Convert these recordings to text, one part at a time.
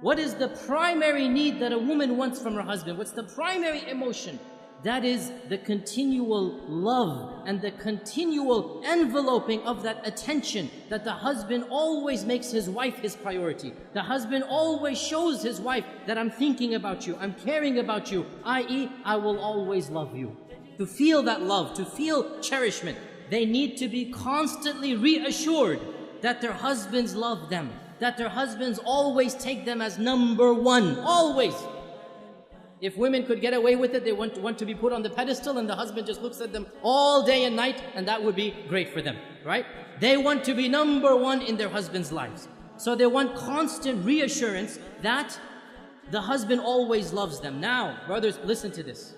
What is the primary need that a woman wants from her husband? What's the primary emotion? That is the continual love and the continual enveloping of that attention, that the husband always makes his wife his priority. The husband always shows his wife that I'm thinking about you, I'm caring about you, i.e., I will always love you. To feel that love, to feel cherishment, they need to be constantly reassured that their husbands love them, that their husbands always take them as number one, always. If women could get away with it, they want to be put on the pedestal and the husband just looks at them all day and night, and that would be great for them, right? They want to be number one in their husbands' lives. So they want constant reassurance that the husband always loves them. Now, brothers, listen to this.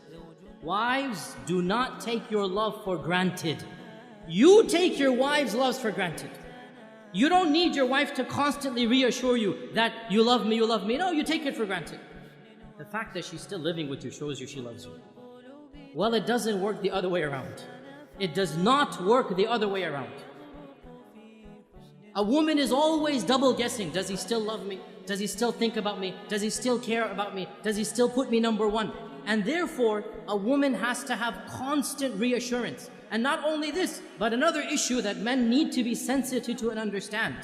Wives, do not take your love for granted. You take your wife's love for granted. You don't need your wife to constantly reassure you that you love me, you love me. No, you take it for granted. The fact that she's still living with you shows you she loves you. Well, it doesn't work the other way around. It does not work the other way around. A woman is always double guessing. Does he still love me? Does he still think about me? Does he still care about me? Does he still put me number one? And therefore, a woman has to have constant reassurance. And not only this, but another issue that men need to be sensitive to and understand.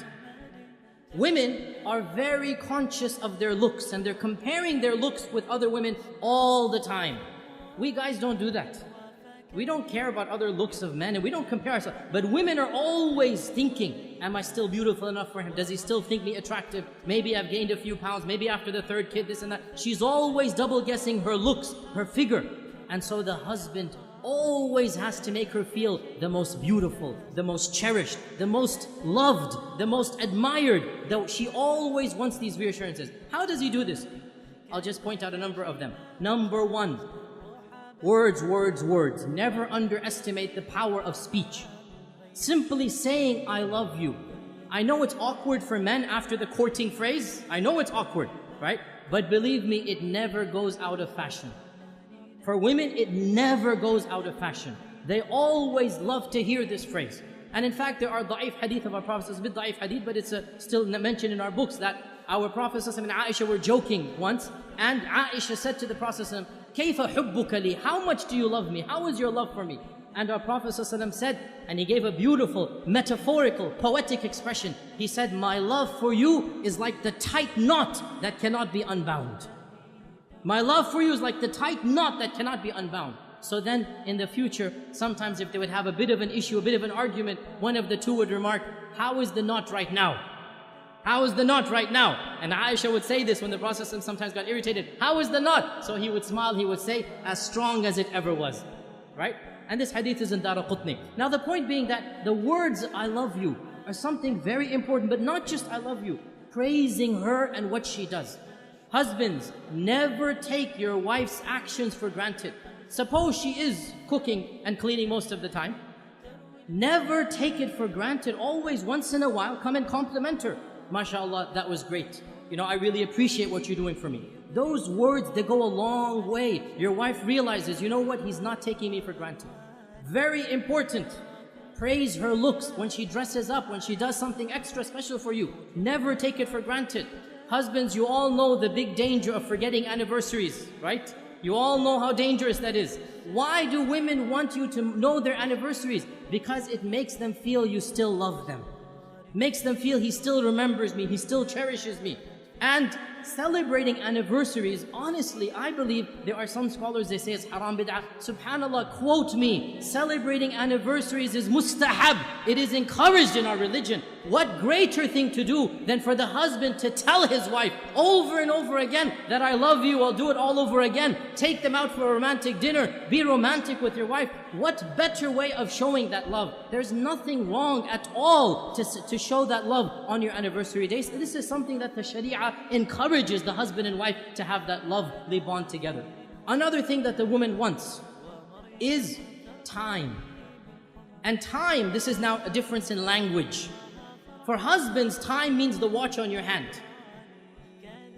Women are very conscious of their looks, and they're comparing their looks with other women all the time. We guys don't do that. We don't care about other looks of men, and we don't compare ourselves. But women are always thinking, am I still beautiful enough for him? Does he still think me attractive? Maybe I've gained a few pounds, maybe after the third kid, this and that. She's always double guessing her looks, her figure. And so the husband always has to make her feel the most beautiful, the most cherished, the most loved, the most admired. Though she always wants these reassurances. How does he do this? I'll just point out a number of them. Number one, words, words, words. Never underestimate the power of speech. Simply saying, I love you. I know it's awkward for men after the courting phrase. I know it's awkward, right? But believe me, it never goes out of fashion. For women, it never goes out of fashion. They always love to hear this phrase. And in fact, there are da'if hadith of our Prophet. It's a bit da'if hadith, but it's still mentioned in our books that our Prophet and Aisha were joking once. And Aisha said to the Prophet, كَيْفَ حُبُّكَ لِي? How much do you love me? How is your love for me? And our Prophet said, and he gave a beautiful, metaphorical, poetic expression. He said, my love for you is like the tight knot that cannot be unbound. My love for you is like the tight knot that cannot be unbound. So then, in the future, sometimes if they would have a bit of an issue, a bit of an argument, one of the two would remark, how is the knot right now? How is the knot right now? And Aisha would say this when the Prophet sometimes got irritated. How is the knot? So he would smile, he would say, as strong as it ever was. Right? And this hadith is in Daraqutni. Now the point being that the words, I love you, are something very important, but not just I love you. Praising her and what she does. Husbands, never take your wife's actions for granted. Suppose she is cooking and cleaning most of the time. Never take it for granted. Always, once in a while, come and compliment her. MashaAllah, that was great. You know, I really appreciate what you're doing for me. Those words, they go a long way. Your wife realizes, you know what, he's not taking me for granted. Very important. Praise her looks when she dresses up, when she does something extra special for you. Never take it for granted. Husbands, you all know the big danger of forgetting anniversaries, right? You all know how dangerous that is. Why do women want you to know their anniversaries? Because it makes them feel you still love them. Makes them feel he still remembers me, he still cherishes me. And celebrating anniversaries, honestly, I believe there are some scholars, they say it's haram bid'ah. SubhanAllah, quote me, celebrating anniversaries is mustahab. It is encouraged in our religion. What greater thing to do than for the husband to tell his wife over and over again that I love you, I'll do it all over again. Take them out for a romantic dinner. Be romantic with your wife. What better way of showing that love? There's nothing wrong at all to show that love on your anniversary days. This is something that the Sharia encourages the husband and wife to have that lovely bond together. Another thing that the woman wants is time. And time, this is now a difference in language. For husbands, time means the watch on your hand.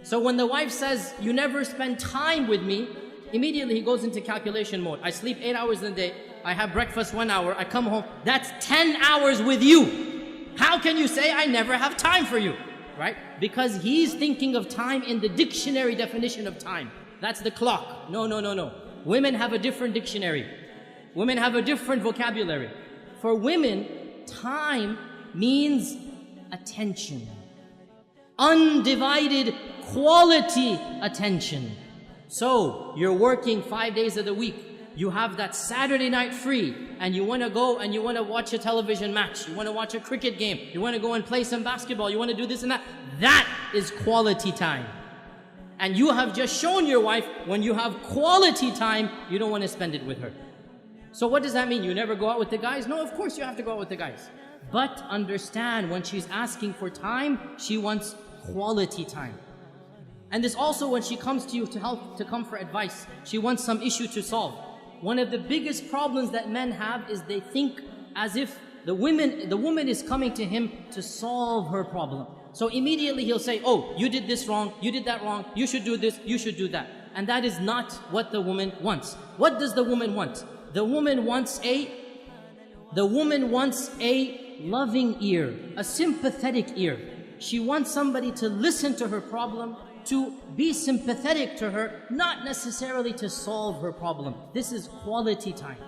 So when the wife says, you never spend time with me, immediately he goes into calculation mode. I sleep 8 hours in the day, I have breakfast 1 hour, I come home, that's 10 hours with you. How can you say I never have time for you? right? Because he's thinking of time in the dictionary definition of time. That's the clock. No, no, no, no. Women have a different dictionary. Women have a different vocabulary. For women, time means attention. Undivided quality attention. So, you're working 5 days of the week. You have that Saturday night free, and you want to go and you want to watch a television match. You want to watch a cricket game. You want to go and play some basketball. You want to do this and that. That is quality time. And you have just shown your wife, when you have quality time, you don't want to spend it with her. So what does that mean? You never go out with the guys? No, of course you have to go out with the guys. But understand, when she's asking for time, she wants quality time. And this also when she comes to you to come for advice. She wants some issue to solve. One of the biggest problems that men have is they think as if the woman is coming to him to solve her problem. So immediately he'll say, oh, you did this wrong, you did that wrong, you should do this, you should do that. And that is not what the woman wants. What does the woman want? The woman wants a loving ear, a sympathetic ear. She wants somebody to listen to her problem, to be sympathetic to her, not necessarily to solve her problem. This is quality time.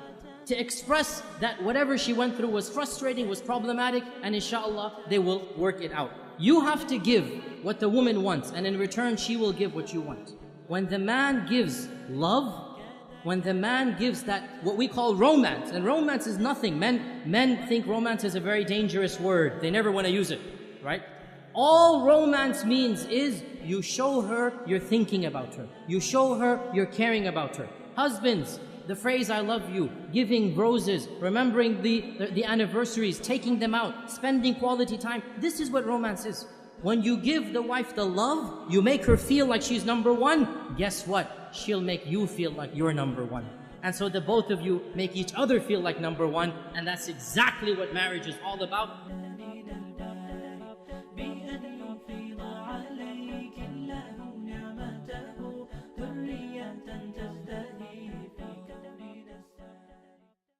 To express that whatever she went through was frustrating, was problematic, and inshallah, they will work it out. You have to give what the woman wants, and in return, she will give what you want. When the man gives love, when the man gives that, what we call romance, and romance is nothing. Men think romance is a very dangerous word. They never want to use it, right? All romance means is you show her you're thinking about her. You show her you're caring about her. Husbands, the phrase I love you, giving roses, remembering the anniversaries, taking them out, spending quality time. This is what romance is. When you give the wife the love, you make her feel like she's number one. Guess what? She'll make you feel like you're number one. And so the both of you make each other feel like number one. And that's exactly what marriage is all about.